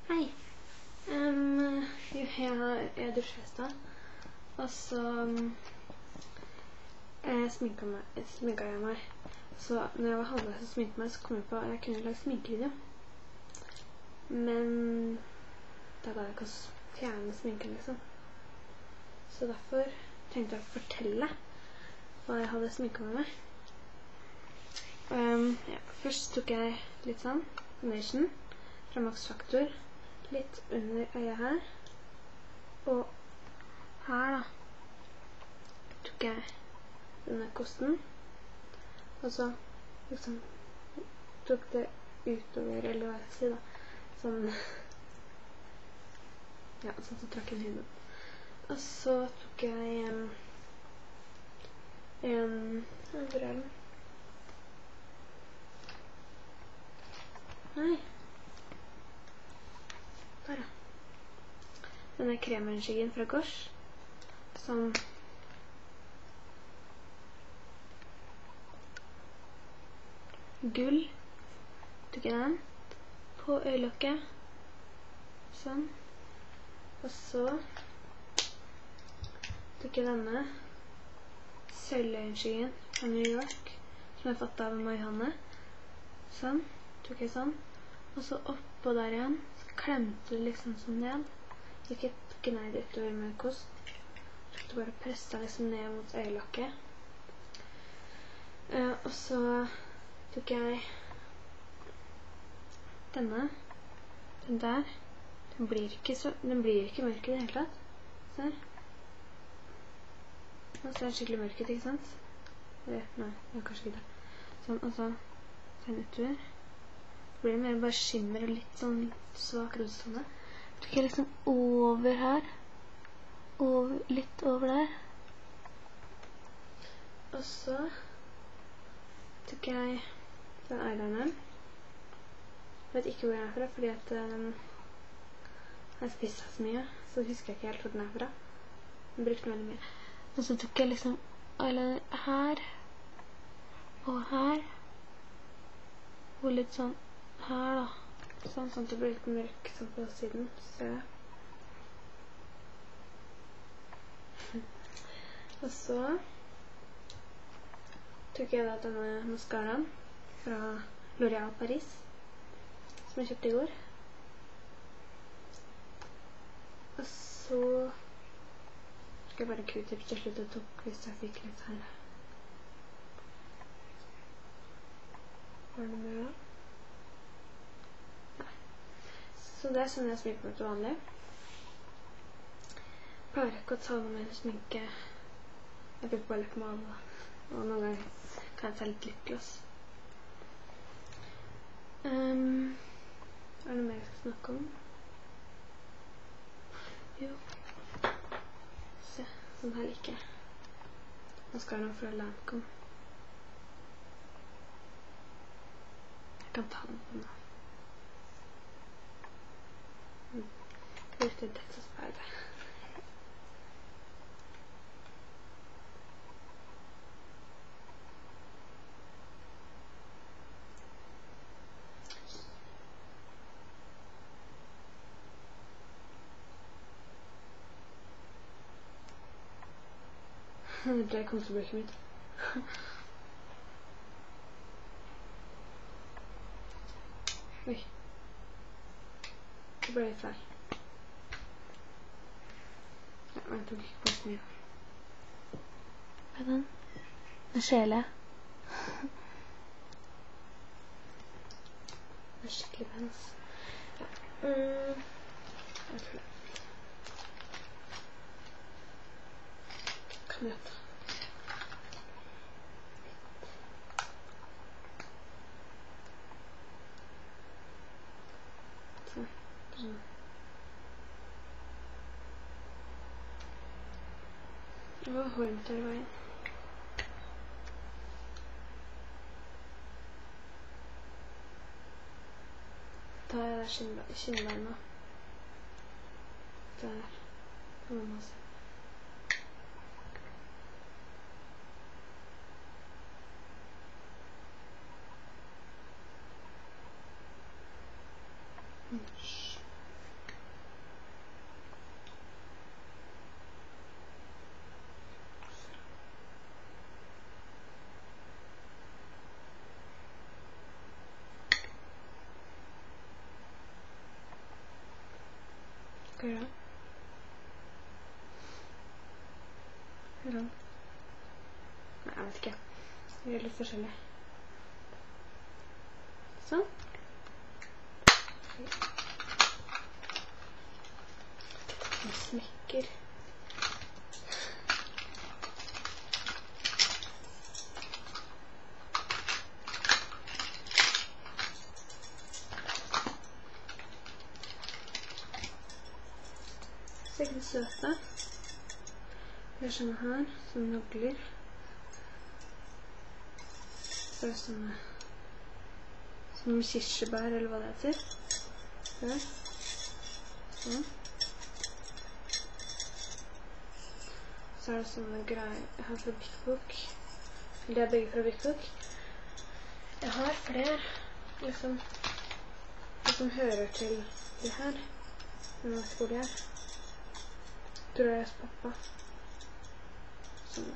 Hei. Jeg dusjer i sted, og så sminket jeg meg. Så når jeg var halvveis og sminket meg, så kom jeg på at jeg kunne lage sminkevideo. Men da ga jeg ikke å fjerne sminken, liksom. Så derfor tenkte jeg å fortelle hva jeg hadde sminket meg med. Først tok jeg litt sånn foundation fra Max Factor, litt under øyet her, og her da tok jeg denne kosten, og så liksom tok det utover, eller hva jeg skal si da, sånn, ja, sånn som trakk inn huden. Og så tok jeg hvor er den? Nei. Der, ja. Denne kremrensskyggen fra Gosh, som gull, tok jeg den på øyelokket, sånn, og så tok jeg denne sølvrensskyggen fra New York, som jeg fått av Marianne, sånn, tok jeg sånn, og så oppå der igjen, så klemte det liksom sånn ned, ikke gneide utover med kost, så bare presset liksom ned mot øyelokket, og så tok jeg denne, den der, den blir ikke mørk i det hele tatt, se, nå ser den skikkelig mørk ut, ikke sant? Nei, det var kanskje ikke det, sånn, og så den utover, blir det mer bare skimmer og litt sånn svak rostonne. Tok jeg liksom over her, litt over der. Og så tok jeg den eyelineren. Jeg vet ikke hvor den er fra, fordi at jeg spiste så mye, så husker jeg ikke helt hvor den er fra. Jeg brukte den veldig mye. Og så tok jeg liksom eyeliner her, og litt sånn her da, sånn at det blir litt mørk sånn på siden, så og så tok jeg da denne mascaraen fra L'Oréal Paris, som jeg kjøpte i går, og så skal jeg bare Q-tips til slutt og tok hvis jeg fikk litt her. Var det mer da? Så det er sånn jeg sminker meg til vanlig. Jeg pleier ikke å ta noe mer sminke. Jeg bruker bare leppepomade, og noen ganger kan jeg ta litt lipgloss. Er det noe mer jeg skal snakke om? Jo. Se, sånn her liker jeg. Mascaraen fra Lancome. Jeg kan ta den på nå. Brukte dette speilet. Det ble kontorbruket mitt. Oi. Det ble litt feil. Jeg tok ikke på så mye. Hva er den? Den skjeler jeg. Den er skikkelig pens. Ja. Jeg tror det. Kan jeg ta? Sånn. Det var varmt her i veien. Da er det kinnbeina. Der. Kan man se. Hva gjør det? Sånn. Nei, jeg vet ikke. Det gjør litt forskjellig. Sånn. En smekker. Så jeg kan søte. Det sånne her, som nagler. Så det sånne som kirsebær, eller hva det heter. Der. Sånn. Så det sånne greier jeg har fra Big Book. Det begge fra Big Book. Jeg har flere, liksom, som hører til det her. Jeg vet ikke hvor det er. Jeg tror det er hos pappa. Sånn.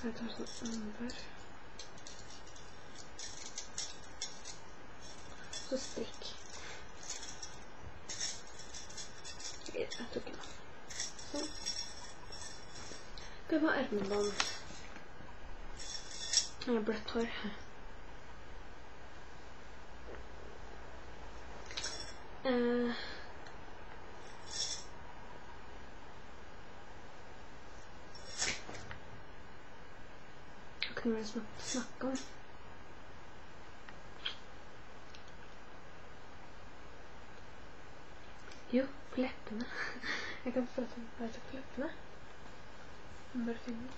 Jeg tar sånn amber. Så strikk. Jeg tok den av. Sånn. Det var ermebånd. Jeg har bløtt hår. Hva kunne vi snakke om? Jo, på leppene. Jeg kan prate om hva jeg tok på leppene. Jeg må bare finne den.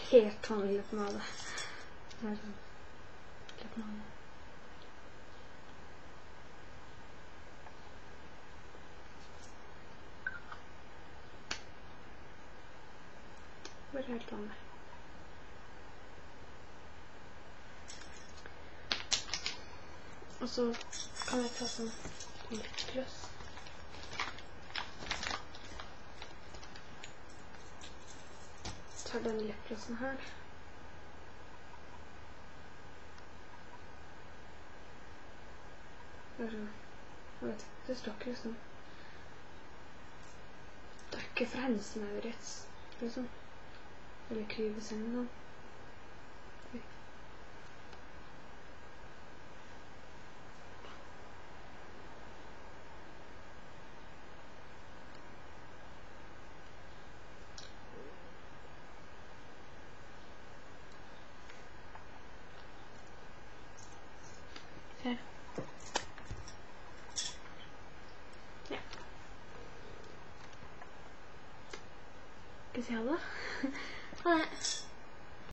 Helt vanlig leppemale. Det er sånn leppemale. Bare helt vanlig. Og så kan jeg ta sånn lipgloss. Tar denne lipglossen her. Jeg vet ikke, det står ikke liksom. Det er ikke fra hennes Maurits, liksom. Eller Kryveseng da. Her. Ja. Skal vi si ha det? Ha det.